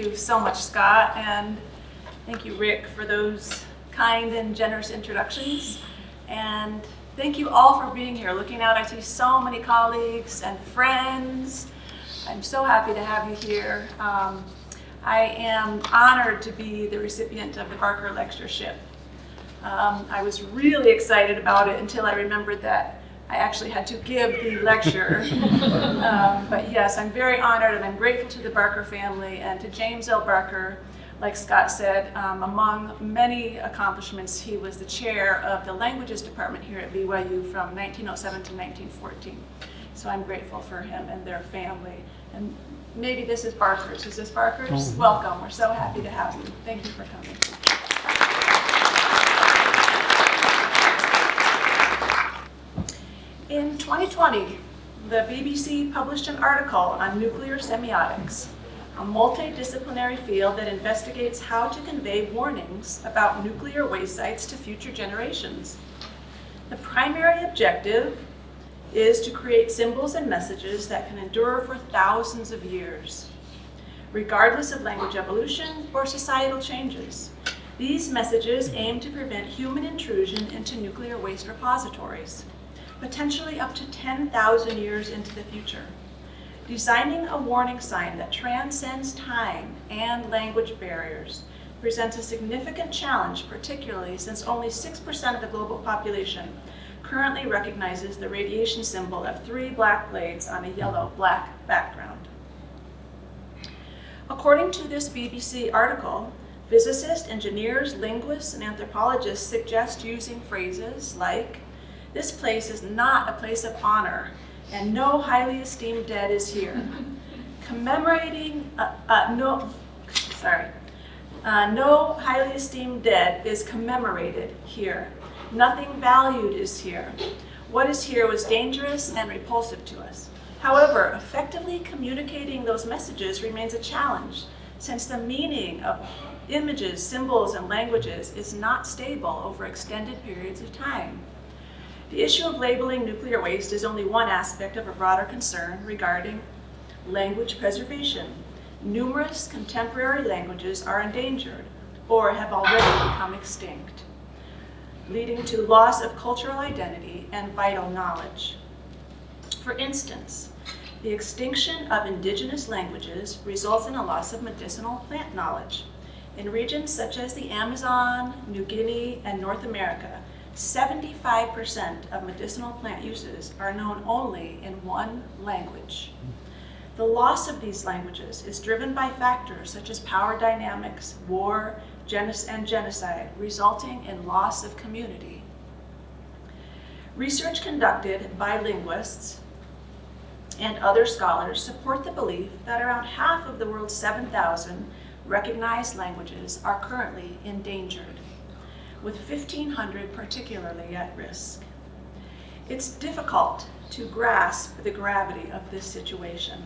you so much, Scott, and thank you, Rick, for those kind and generous introductions. And thank you all for being here. Looking out, I see so many colleagues and friends. I'm so happy to have you here. I am honored to be the recipient of the Barker Lectureship. I was really excited about it until I remembered that I actually had to give the lecture. But yes, I'm very honored, and I'm grateful to the Barker family and to James L. Barker. Like Scott said, among many accomplishments, he was the chair of the languages department here at BYU from 1907 to 1914. So I'm grateful for him and their family. And maybe this is Barker's. Is this Barker's? Welcome. We're so happy to have you. Thank you for coming. In 2020, the BBC published an article on nuclear semiotics, a multidisciplinary field that investigates how to convey warnings about nuclear waste sites to future generations. The primary objective is to create symbols and messages that can endure for thousands of years, regardless of language evolution or societal changes. These messages aim to prevent human intrusion into nuclear waste repositories, potentially up to 10,000 years into the future. Designing a warning sign that transcends time and language barriers presents a significant challenge, particularly since only 6% of the global population currently recognizes the radiation symbol of 3 black blades on a yellow-black background. According to this BBC article, physicists, engineers, linguists, and anthropologists suggest using phrases like, "This place is not a place of honor, and no highly esteemed dead is here." No highly esteemed dead is commemorated here. Nothing valued is here. What is here was dangerous and repulsive to us. However, effectively communicating those messages remains a challenge, since the meaning of images, symbols, and languages is not stable over extended periods of time. The issue of labeling nuclear waste is only one aspect of a broader concern regarding language preservation. Numerous contemporary languages are endangered or have already become extinct, leading to loss of cultural identity and vital knowledge. For instance, the extinction of indigenous languages results in a loss of medicinal plant knowledge. In regions such as the Amazon, New Guinea, and North America, 75% of medicinal plant uses are known only in one language. The loss of these languages is driven by factors such as power dynamics, war, and genocide, resulting in loss of community. Research conducted by linguists and other scholars support the belief that around half of the world's 7,000 recognized languages are currently endangered, with 1,500 particularly at risk. It's difficult to grasp the gravity of this situation,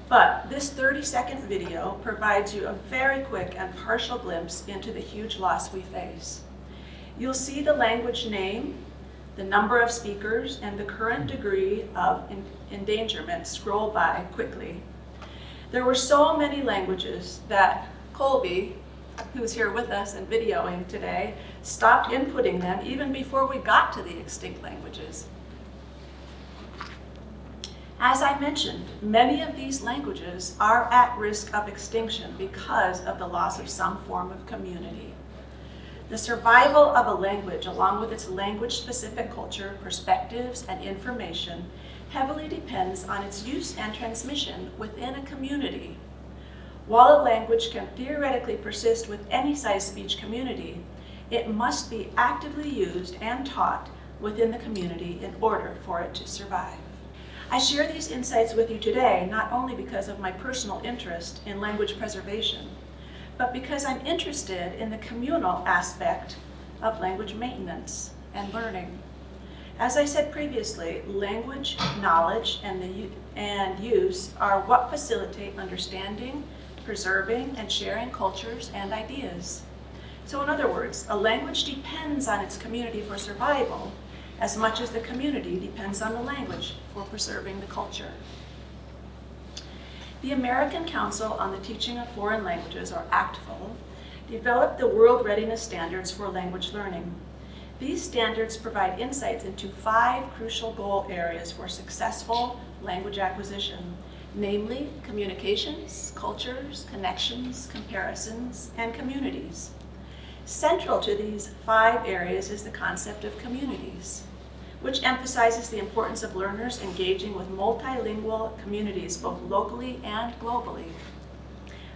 but this 30-second video provides you a very quick and partial glimpse into the huge loss we face. You'll see the language name, the number of speakers, and the current degree of endangerment scroll by quickly. There were so many languages that Colby, who's here with us and videoing today, stopped inputting them even before we got to the extinct languages. As I mentioned, many of these languages are at risk of extinction because of the loss of some form of community. The survival of a language, along with its language-specific culture, perspectives, and information, heavily depends on its use and transmission within a community. While a language can theoretically persist with any size speech community, it must be actively used and taught within the community in order for it to survive. I share these insights with you today not only because of my personal interest in language preservation, but because I'm interested in the communal aspect of language maintenance and learning. As I said previously, language, knowledge, and use are what facilitate understanding, preserving, and sharing cultures and ideas. So in other words, a language depends on its community for survival as much as the community depends on the language for preserving the culture. The American Council on the Teaching of Foreign Languages, or ACTFL, developed the World Readiness Standards for Language Learning. These standards provide insights into 5 crucial goal areas for successful language acquisition, namely communications, cultures, connections, comparisons, and communities. Central to these 5 areas is the concept of communities, which emphasizes the importance of learners engaging with multilingual communities both locally and globally.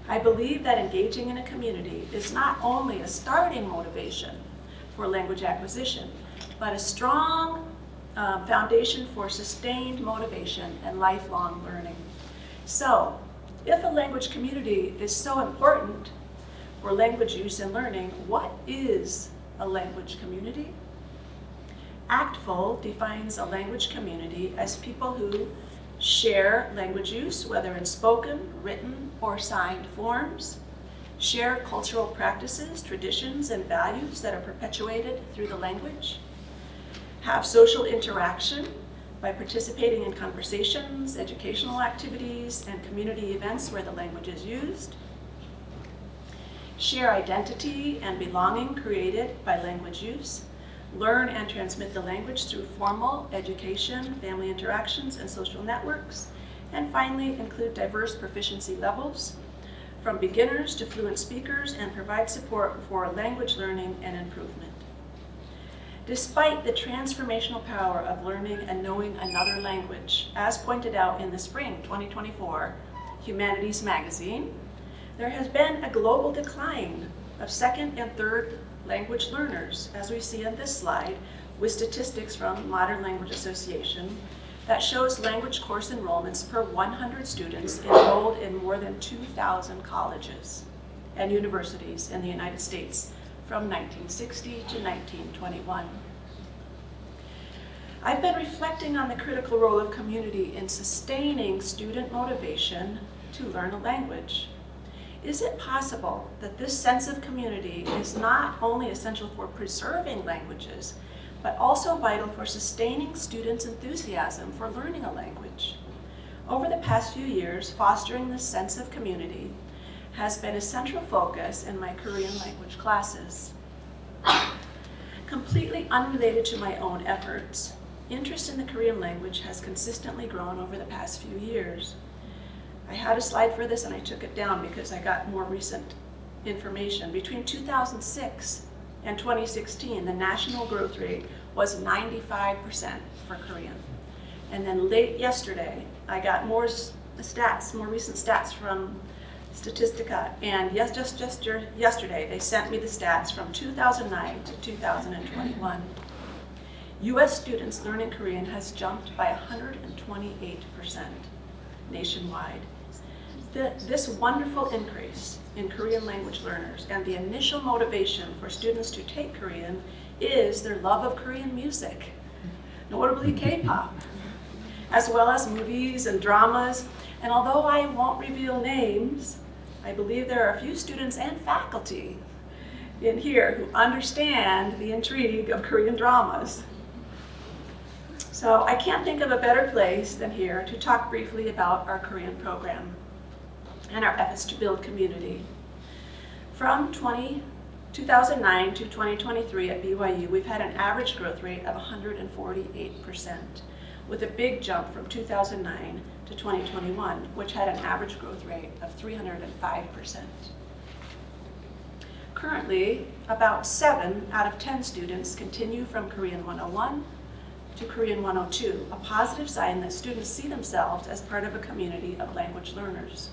I believe that engaging in a community is not only a starting motivation for language acquisition, but a strong foundation for sustained motivation and lifelong learning. So, if a language community is so important for language use and learning, what is a language community? ACTFL defines a language community as people who share language use, whether in spoken, written, or signed forms, share cultural practices, traditions, and values that are perpetuated through the language, have social interaction by participating in conversations, educational activities, and community events where the language is used, share identity and belonging created by language use, learn and transmit the language through formal education, family interactions, and social networks, and finally include diverse proficiency levels, from beginners to fluent speakers, and provide support for language learning and improvement. Despite the transformational power of learning and knowing another language, as pointed out in the spring 2024 Humanities Magazine, there has been a global decline of second and third language learners, as we see on this slide, with statistics from Modern Language Association that shows language course enrollments per 100 students enrolled in more than 2,000 colleges and universities in the United States from 1960 to 1921. I've been reflecting on the critical role of community in sustaining student motivation to learn a language. Is it possible that this sense of community is not only essential for preserving languages, but also vital for sustaining students' enthusiasm for learning a language? Over the past few years, fostering this sense of community has been a central focus in my Korean language classes. Completely unrelated to my own efforts, interest in the Korean language has consistently grown over the past few years. I had a slide for this and I took it down because I got more recent information. Between 2006 and 2016, the national growth rate was 95% for Korean. And then late yesterday, I got more recent stats from Statistica, and just yesterday, they sent me the stats from 2009 to 2021. US students learning Korean has jumped by 128% nationwide. This wonderful increase in Korean language learners and the initial motivation for students to take Korean is their love of Korean music, notably K-pop, as well as movies and dramas. And although I won't reveal names, I believe there are a few students and faculty in here who understand the intrigue of Korean dramas. So I can't think of a better place than here to talk briefly about our Korean program and our efforts to build community. From 2009 to 2023 at BYU, we've had an average growth rate of 148%, with a big jump from 2009 to 2021, which had an average growth rate of 305%. Currently, about 7 out of 10 students continue from Korean 101 to Korean 102, a positive sign that students see themselves as part of a community of language learners.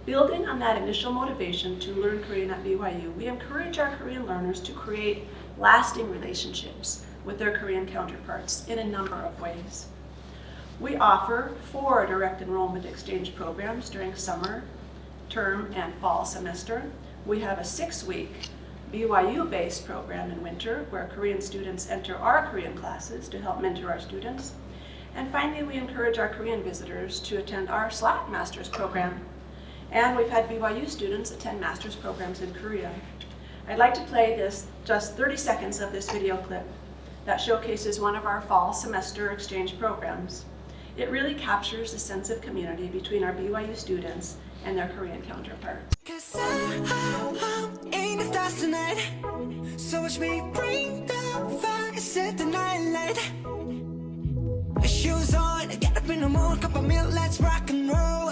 Building on that initial motivation to learn Korean at BYU, we encourage our Korean learners to create lasting relationships with their Korean counterparts in a number of ways. We offer 4 direct enrollment exchange programs during summer, term, and fall semester. We have a 6-week BYU-based program in winter where Korean students enter our Korean classes to help mentor our students. And finally, we encourage our Korean visitors to attend our SLAT Master's program. And we've had BYU students attend master's programs in Korea. I'd like to play just 30 seconds of this video clip that showcases one of our fall semester exchange programs. It really captures the sense of community between our BYU students and their Korean counterparts. So watch me bring the fire, set the night light. Shoes on, get up in the mood, cup of milk, let's rock and roll.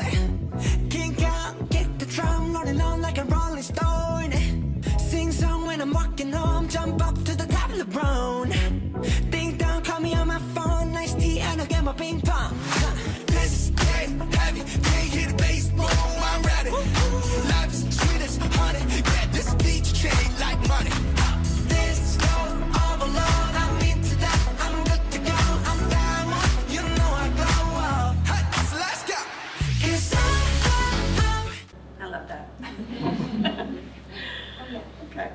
Kink out, kick the drum, rolling on like a rolling stone. Sing song when I'm walking home, jump up to the top of the brown. Ding dong, call me on my phone, nice tea and I'll get my ping pong. This is getting heavy, can't hear the bass, boom, I'm ready. Life is sweet as honey, yeah, this beat chain like money. This go all alone, I'm into that, I'm good to go, I'm down, you know I go, hey, so let's go. 'Cause I love that. Okay.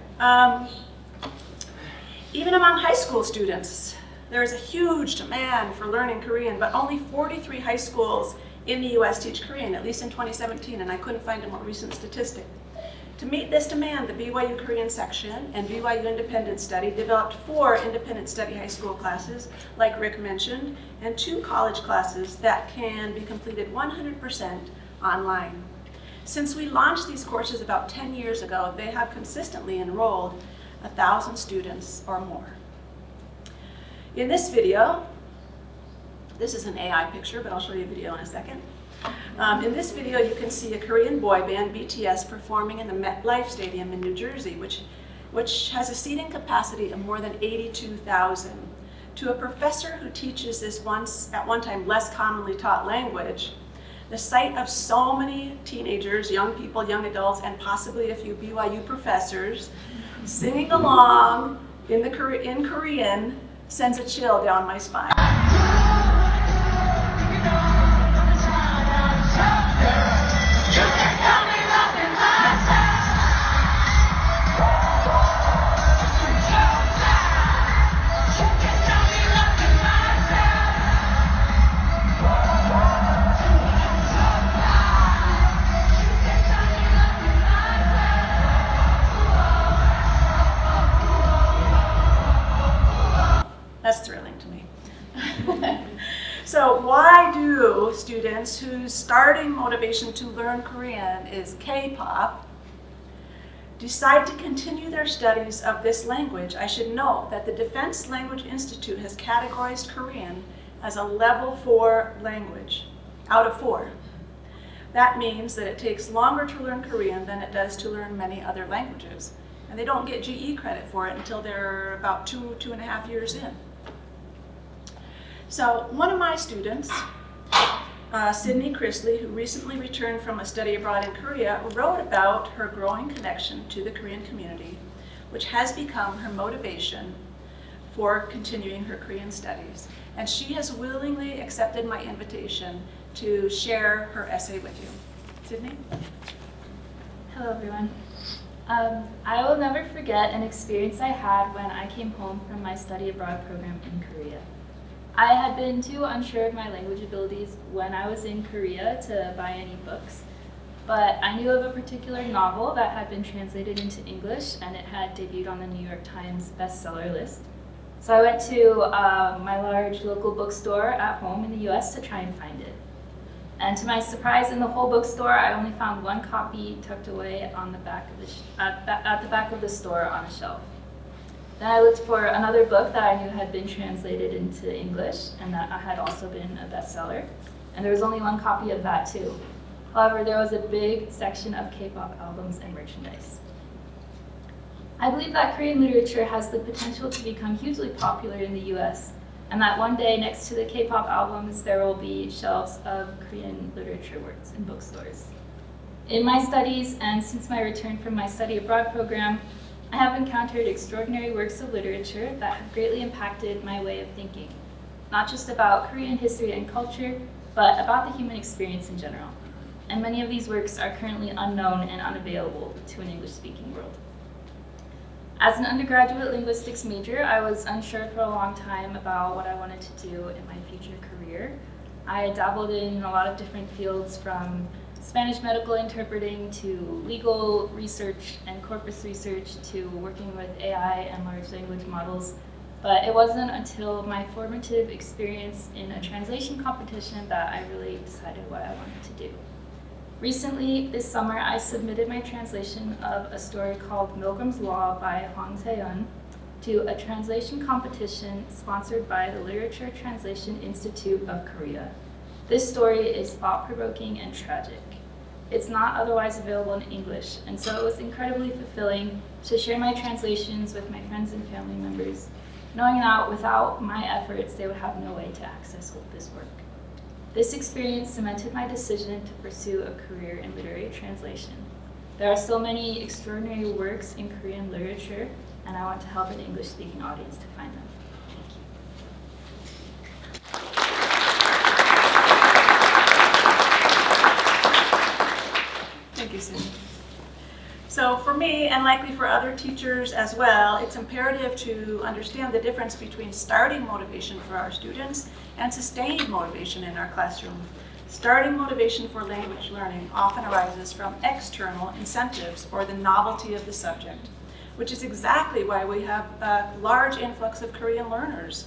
Even among high school students, there is a huge demand for learning Korean, but only 43 high schools in the US teach Korean, at least in 2017, and I couldn't find a more recent statistic. To meet this demand, the BYU Korean section and BYU Independent Study developed 4 independent study high school classes, like Rick mentioned, and 2 college classes that can be completed 100% online. Since we launched these courses about 10 years ago, they have consistently enrolled 1,000 students or more. In this video, this is an AI picture, but I'll show you a video in a second. In this video, you can see a Korean boy band, BTS, performing in the MetLife Stadium in New Jersey, which has a seating capacity of more than 82,000. To a professor who teaches this at one time less commonly taught language, the sight of so many teenagers, young people, young adults, and possibly a few BYU professors singing along in Korean sends a chill down my spine. That's thrilling to me. So why do students whose starting motivation to learn Korean is K-pop decide to continue their studies of this language? I should note that the Defense Language Institute has categorized Korean as a level 4 language out of 4. That means that it takes longer to learn Korean than it does to learn many other languages. And they don't get GE credit for it until they're about 2.5 years in. So one of my students, Sydney Chrisley, who recently returned from a study abroad in Korea, wrote about her growing connection to the Korean community, which has become her motivation for continuing her Korean studies. And she has willingly accepted my invitation to share her essay with you. Sydney? Hello, everyone. I will never forget an experience I had when I came home from my study abroad program in Korea. I had been too unsure of my language abilities when I was in Korea to buy any books, but I knew of a particular novel that had been translated into English and it had debuted on the New York Times bestseller list. So I went to my large local bookstore at home in the US to try and find it. And to my surprise, in the whole bookstore, I only found one copy tucked away on the back of at the back of the store on a shelf. Then I looked for another book that I knew had been translated into English and that had also been a bestseller. And there was only one copy of that too. However, there was a big section of K-pop albums and merchandise. I believe that Korean literature has the potential to become hugely popular in the US, and that one day next to the K-pop albums there will be shelves of Korean literature works in bookstores. In my studies and since my return from my study abroad program, I have encountered extraordinary works of literature that have greatly impacted my way of thinking, not just about Korean history and culture, but about the human experience in general. And many of these works are currently unknown and unavailable to an English-speaking world. As an undergraduate linguistics major, I was unsure for a long time about what I wanted to do in my future career. I dabbled in a lot of different fields, from Spanish medical interpreting to legal research and corpus research to working with AI and large language models. But it wasn't until my formative experience in a translation competition that I really decided what I wanted to do. Recently, this summer, I submitted my translation of a story called Milgram's Law by Hwang Se-eun to a translation competition sponsored by the Literature Translation Institute of Korea. This story is thought-provoking and tragic. It's not otherwise available in English, and so it was incredibly fulfilling to share my translations with my friends and family members, knowing that without my efforts, they would have no way to access this work. This experience cemented my decision to pursue a career in literary translation. There are so many extraordinary works in Korean literature, and I want to help an English-speaking audience to find them. Thank you, Sydney. So for me, and likely for other teachers as well, it's imperative to understand the difference between starting motivation for our students and sustained motivation in our classroom. Starting motivation for language learning often arises from external incentives or the novelty of the subject, which is exactly why we have a large influx of Korean learners.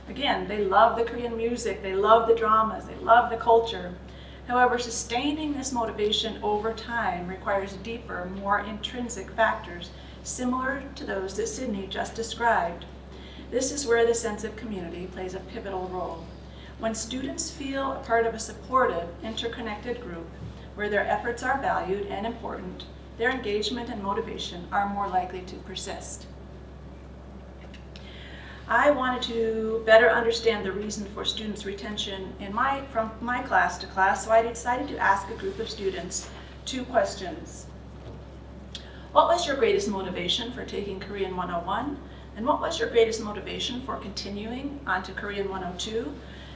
Again, they love the Korean music, they love the dramas, they love the culture. However, sustaining this motivation over time requires deeper, more intrinsic factors, similar to those that Sydney just described. This is where the sense of community plays a pivotal role. When students feel a part of a supportive, interconnected group, where their efforts are valued and important, their engagement and motivation are more likely to persist. I wanted to better understand the reason for students' retention from my class to class, so I decided to ask a group of students 2 questions. What was your greatest motivation for taking Korean 101? And what was your greatest motivation for continuing on to Korean 102?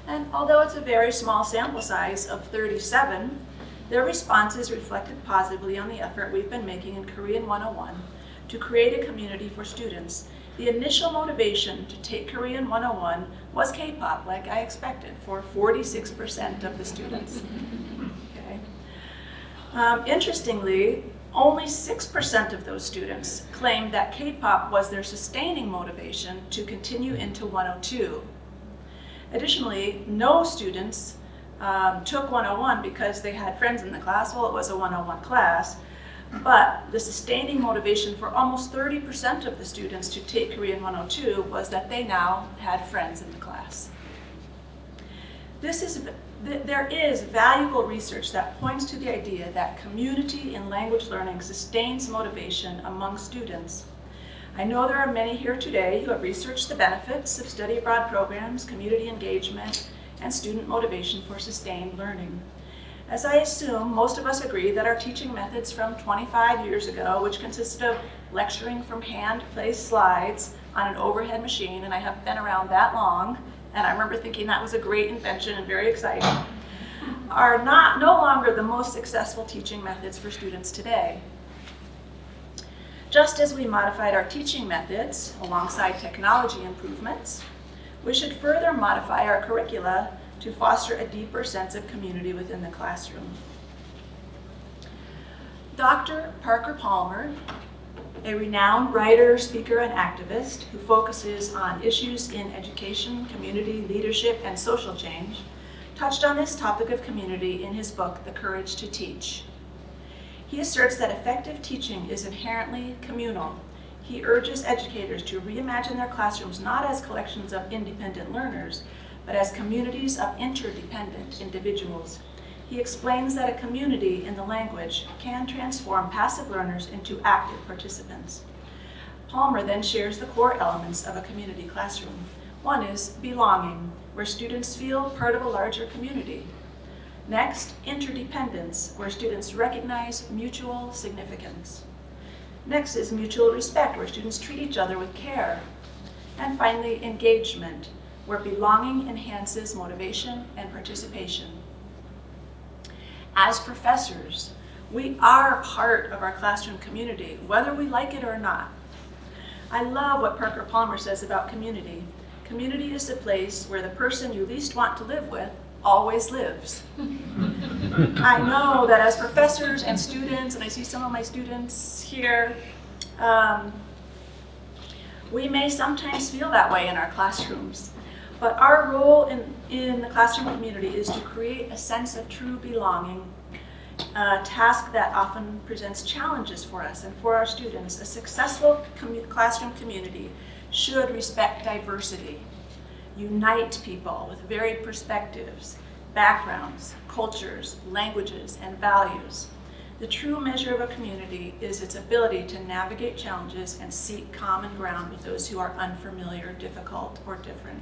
And although it's a very small sample size of 37, their responses reflected positively on the effort we've been making in Korean 101 to create a community for students. The initial motivation to take Korean 101 was K-pop, like I expected, for 46% of the students. Okay. Interestingly, only 6% of those students claimed that K-pop was their sustaining motivation to continue into 102. Additionally, no students took 101 because they had friends in the class. Well, it was a 101 class. But the sustaining motivation for almost 30% of the students to take Korean 102 was that they now had friends in the class. There is valuable research that points to the idea that community in language learning sustains motivation among students. I know there are many here today who have researched the benefits of study abroad programs, community engagement, and student motivation for sustained learning. As I assume, most of us agree that our teaching methods from 25 years ago, which consisted of lecturing from hand-placed slides on an overhead machine, and I haven't been around that long, and I remember thinking that was a great invention and very exciting, are no longer the most successful teaching methods for students today. Just as we modified our teaching methods alongside technology improvements, we should further modify our curricula to foster a deeper sense of community within the classroom. Dr. Parker Palmer, a renowned writer, speaker, and activist who focuses on issues in education, community, leadership, and social change, touched on this topic of community in his book, The Courage to Teach. He asserts that effective teaching is inherently communal. He urges educators to reimagine their classrooms not as collections of independent learners, but as communities of interdependent individuals. He explains that a community in the language can transform passive learners into active participants. Palmer then shares the core elements of a community classroom. One is belonging, where students feel part of a larger community. Next, interdependence, where students recognize mutual significance. Next is mutual respect, where students treat each other with care. And finally, engagement, where belonging enhances motivation and participation. As professors, we are part of our classroom community, whether we like it or not. I love what Parker Palmer says about community. Community is the place where the person you least want to live with always lives. I know that as professors and students, and I see some of my students here, We may sometimes feel that way in our classrooms, but our role in the classroom community is to create a sense of true belonging, a task that often presents challenges for us and for our students. A successful classroom community should respect diversity, unite people with varied perspectives, backgrounds, cultures, languages, and values. The true measure of a community is its ability to navigate challenges and seek common ground with those who are unfamiliar, difficult, or different.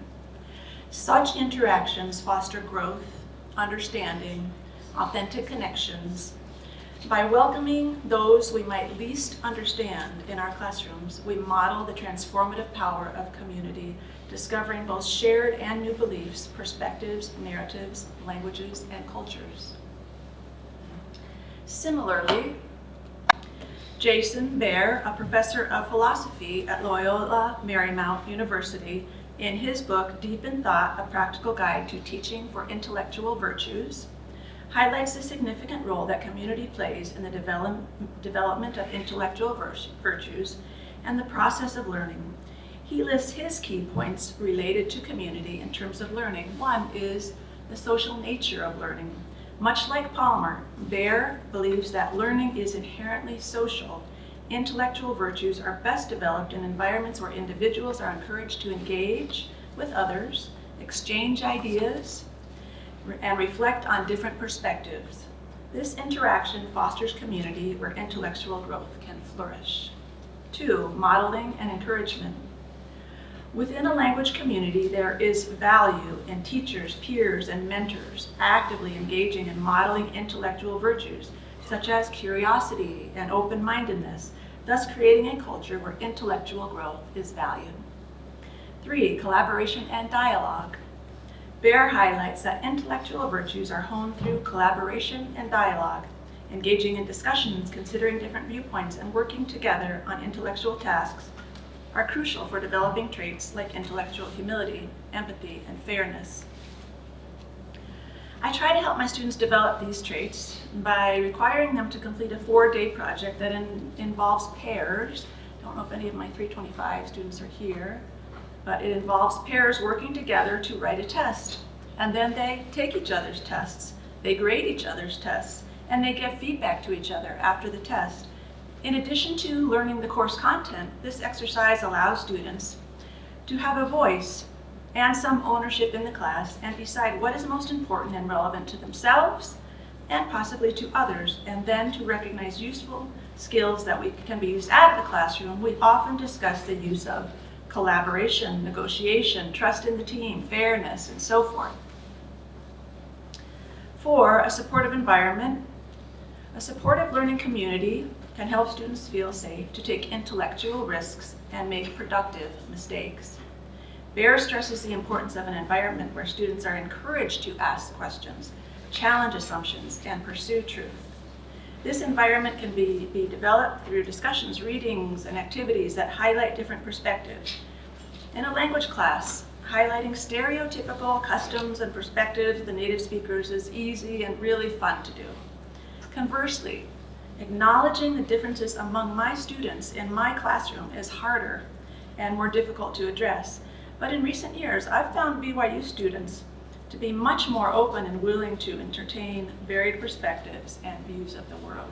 Such interactions foster growth, understanding, authentic connections. By welcoming those we might least understand in our classrooms, we model the transformative power of community, discovering both shared and new beliefs, perspectives, narratives, languages, and cultures. Similarly, Jason Baer, a professor of philosophy at Loyola Marymount University, in his book, Deep in Thought, A Practical Guide to Teaching for Intellectual Virtues, highlights the significant role that community plays in the development of intellectual virtues and the process of learning. He lists his key points related to community in terms of learning. One is the social nature of learning. Much like Palmer, Baer believes that learning is inherently social. Intellectual virtues are best developed in environments where individuals are encouraged to engage with others, exchange ideas, and reflect on different perspectives. This interaction fosters community where intellectual growth can flourish. 2, modeling and encouragement. Within a language community, there is value in teachers, peers, and mentors actively engaging in modeling intellectual virtues, such as curiosity and open-mindedness, thus creating a culture where intellectual growth is valued. 3, collaboration and dialogue. Baer highlights that intellectual virtues are honed through collaboration and dialogue, engaging in discussions, considering different viewpoints, and working together on intellectual tasks are crucial for developing traits like intellectual humility, empathy, and fairness. I try to help my students develop these traits by requiring them to complete a 4-day project that involves pairs. I don't know if any of my 325 students are here, but it involves pairs working together to write a test. And then they take each other's tests, they grade each other's tests, and they give feedback to each other after the test. In addition to learning the course content, this exercise allows students to have a voice and some ownership in the class and decide what is most important and relevant to themselves and possibly to others, and then to recognize useful skills that can be used out of the classroom. We often discuss the use of collaboration, negotiation, trust in the team, fairness, and so forth. 4, a supportive environment. A supportive learning community can help students feel safe to take intellectual risks and make productive mistakes. Baer stresses the importance of an environment where students are encouraged to ask questions, challenge assumptions, and pursue truth. This environment can be developed through discussions, readings, and activities that highlight different perspectives. In a language class, highlighting stereotypical customs and perspectives of the native speakers is easy and really fun to do. Conversely, acknowledging the differences among my students in my classroom is harder and more difficult to address. But in recent years, I've found BYU students to be much more open and willing to entertain varied perspectives and views of the world.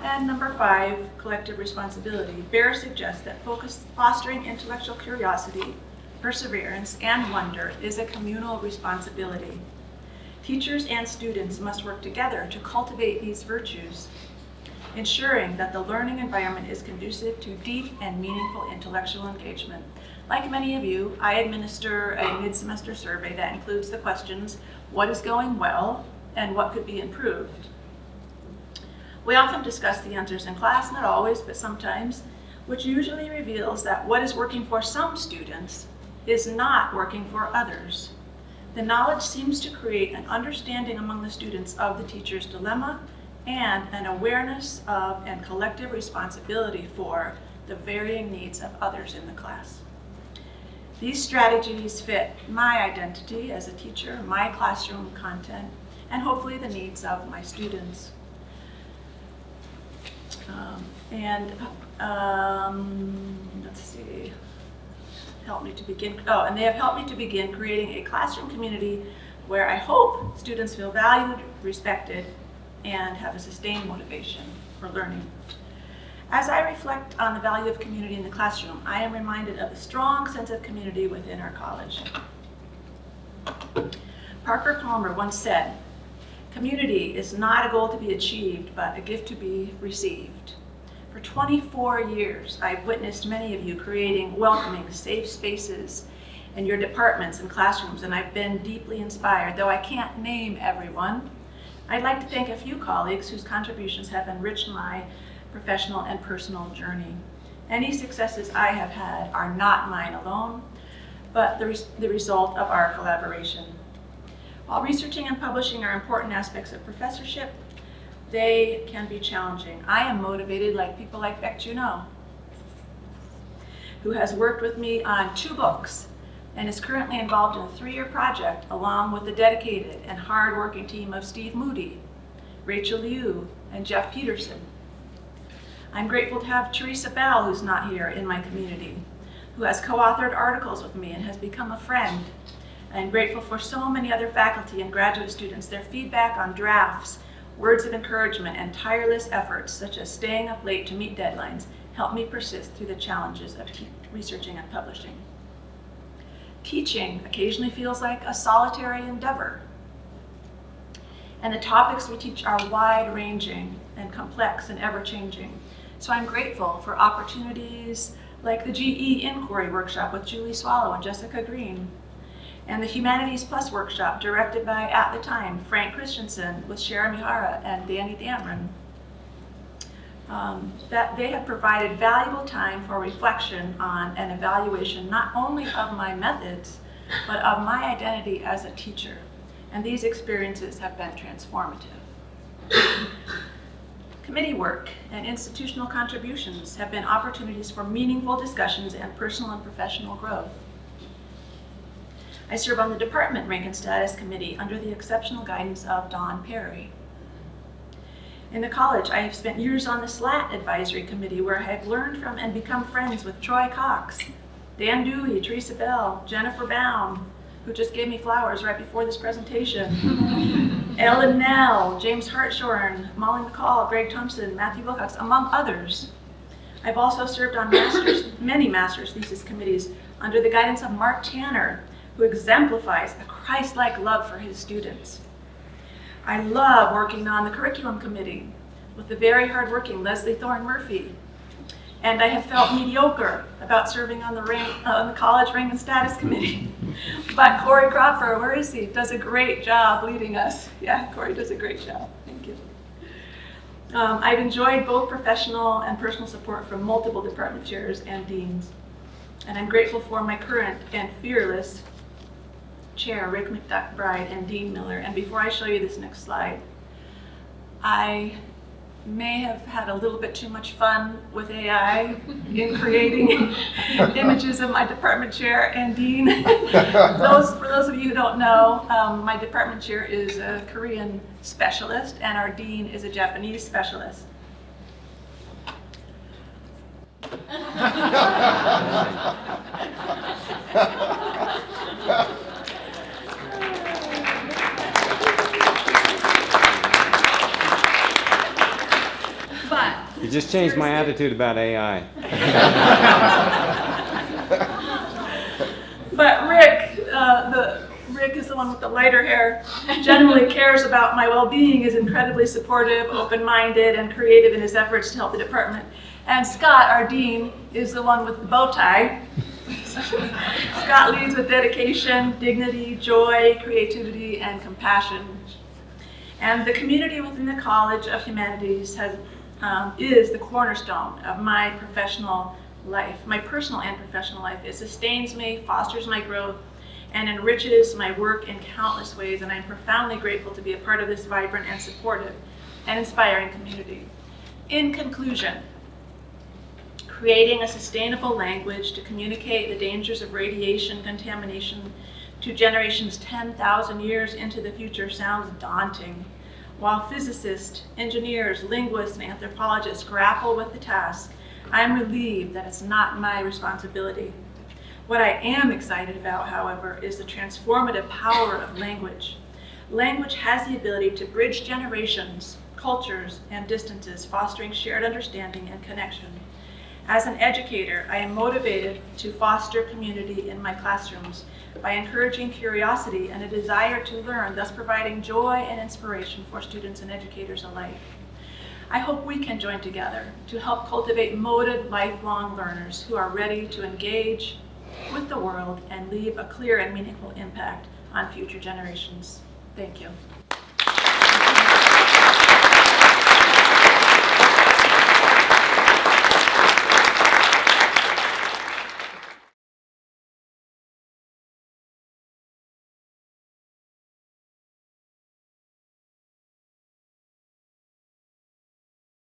And number 5, collective responsibility. Baer suggests that fostering intellectual curiosity, perseverance, and wonder is a communal responsibility. Teachers and students must work together to cultivate these virtues, ensuring that the learning environment is conducive to deep and meaningful intellectual engagement. Like many of you, I administer a mid-semester survey that includes the questions, what is going well and what could be improved? We often discuss the answers in class, not always, but sometimes, which usually reveals that what is working for some students is not working for others. The knowledge seems to create an understanding among the students of the teacher's dilemma and an awareness of and collective responsibility for the varying needs of others in the class. These strategies fit my identity as a teacher, my classroom content, and hopefully the needs of my students. let's see, help me to begin, oh, and they have helped me to begin creating a classroom community where I hope students feel valued, respected, and have a sustained motivation for learning. As I reflect on the value of community in the classroom, I am reminded of the strong sense of community within our college. Parker Palmer once said, "Community is not a goal to be achieved, but a gift to be received." For 24 years, I've witnessed many of you creating welcoming, safe spaces in your departments and classrooms, and I've been deeply inspired. Though I can't name everyone, I'd like to thank a few colleagues whose contributions have enriched my professional and personal journey. Any successes I have had are not mine alone, but the result of our collaboration. While researching and publishing are important aspects of professorship, they can be challenging. I am motivated like people like Beck Juneau, who has worked with me on 2 books and is currently involved in a 3-year project along with the dedicated and hard-working team of Steve Moody, Rachel Liu, and Jeff Peterson. I'm grateful to have Teresa Bell, who's not here, in my community, who has co-authored articles with me and has become a friend. I'm grateful for so many other faculty and graduate students. Their feedback on drafts, words of encouragement, and tireless efforts, such as staying up late to meet deadlines, help me persist through the challenges of researching and publishing. Teaching occasionally feels like a solitary endeavor, and the topics we teach are wide-ranging and complex and ever-changing. So I'm grateful for opportunities like the GE Inquiry Workshop with Julie Swallow and Jessica Green, and the Humanities Plus Workshop directed by, at the time, Frank Christensen with Shara Mihara and Danny Damron. That they have provided valuable time for reflection on an evaluation not only of my methods, but of my identity as a teacher. And these experiences have been transformative. Committee work and institutional contributions have been opportunities for meaningful discussions and personal and professional growth. I serve on the Department Rank and Status Committee under the exceptional guidance of Dawn Perry. In the college, I have spent years on the SLAT Advisory Committee, where I have learned from and become friends with Troy Cox, Dan Dewey, Teresa Bell, Jennifer Baum, who just gave me flowers right before this presentation, Ellen Nell, James Hartshorn, Molly McCall, Greg Thompson, Matthew Wilcox, among others. I've also served on many master's thesis committees under the guidance of Mark Tanner, who exemplifies a Christ-like love for his students. I love working on the curriculum committee with the very hardworking Leslie Thorne Murphy. And I have felt mediocre about serving on the college rank and status committee. But Corey Cropper, where is he? Does a great job leading us. Yeah, Corey does a great job. Thank you. I've enjoyed both professional and personal support from multiple department chairs and deans. And I'm grateful for my current and fearless Chair Rick McBride and Dean Miller. And before I show you this next slide, I may have had a little bit too much fun with AI in creating images of my department chair and dean. For those of you who don't know, my department chair is a Korean specialist and our dean is a Japanese specialist. You just changed my attitude about AI. But Rick is the one with the lighter hair, generally cares about my well-being, is incredibly supportive, open-minded, and creative in his efforts to help the department. And Scott, our dean, is the one with the bow tie. Scott leads with dedication, dignity, joy, creativity, and compassion. And the community within the College of Humanities is the cornerstone of my professional life, my personal and professional life. It sustains me, fosters my growth, and enriches my work in countless ways, and I'm profoundly grateful to be a part of this vibrant and supportive and inspiring community. In conclusion, creating a sustainable language to communicate the dangers of radiation contamination to generations 10,000 years into the future sounds daunting. While physicists, engineers, linguists, and anthropologists grapple with the task, I am relieved that it's not my responsibility. What I am excited about, however, is the transformative power of language. Language has the ability to bridge generations, cultures, and distances, fostering shared understanding and connection. As an educator, I am motivated to foster community in my classrooms by encouraging curiosity and a desire to learn, thus providing joy and inspiration for students and educators alike. I hope we can join together to help cultivate motivated, lifelong learners who are ready to engage with the world and leave a clear and meaningful impact on future generations. Thank you.